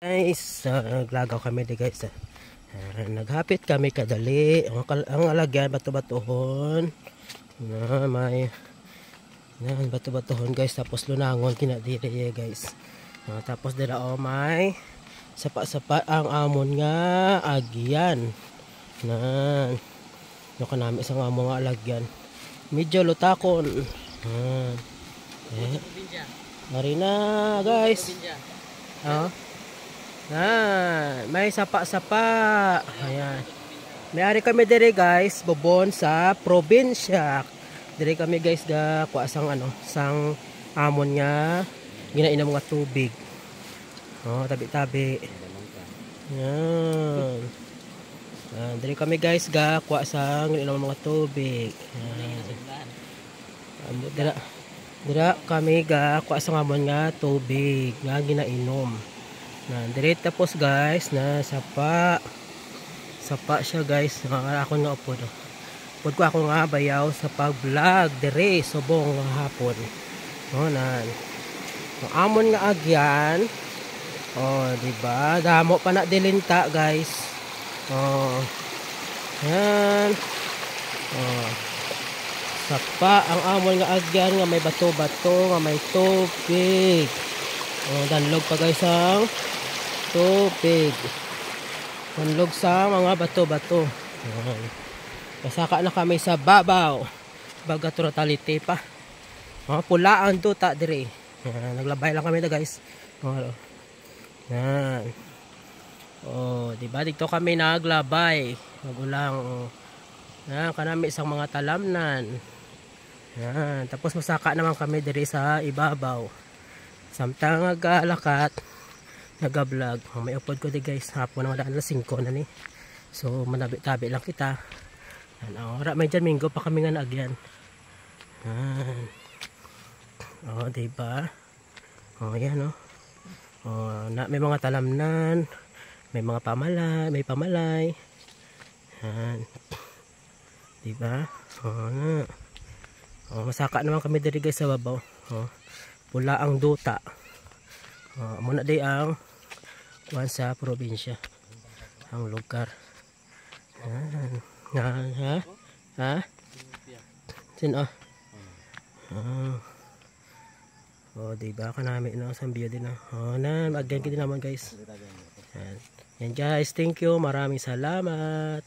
Guys, naglagaw kami di guys. Naghapit kami kadali. Ang alagyan bato-batohon. May bato-batohon guys. Tapos lunangon kinadiri guys. Tapos dira may sapa-sapa ang amon nga agyan. Yung kanami isang amon nga alagyan. Medyo lutakon. Marina guys. May sapa-sapa. Ayan. May-ari kami dire guys, bobon sa probinsya. Dire kami guys ga kuha sang amon nga ginainom nga tubig. Tabi-tabi. Yan. Dire kami guys ga kuha sang ginainom mga tubig. Dira kami ga kuha sang amon nga tubig nga ginainom. Dire tapos guys na sapa siya guys. Ako nga upod ko ako nga bayaw sa pag-vlog dire subong hapon. Ang amon nga agyan. Diba? Damo pa na dilinta guys. Yan. Sapa ang amon nga agyan nga may bato-bato nga may tubig. Danlog pa guys ang tubig. Danlog sa mga bato-bato. Pasaka na kami sa babaw. Baga totalite pa. Pula ang duta dire. Naglabay lang kami na guys. Yan. Diba dito kami naglabay. Magulang. Kanami isang mga talamnan. Yan. Tapos masaka naman kami dire sa ibabaw. Samtang nag-alakat nag-vlog. May upload ko di guys. Hapon na madaan na 5 na ni. So manabi-tabi lang kita. May dyan minggo pa kami nga naagyan. Diba? Yan may mga talamnan. May mga pamalay. May pamalay. Yan. Diba? Masaka naman kami diri guys sa babaw. Pula ang duta. Muna di ang kuwan sa probinsya. Ang lugar. Sino? Diba kanami sa bio din agyan kita naman guys. Yan guys, thank you. Maraming salamat.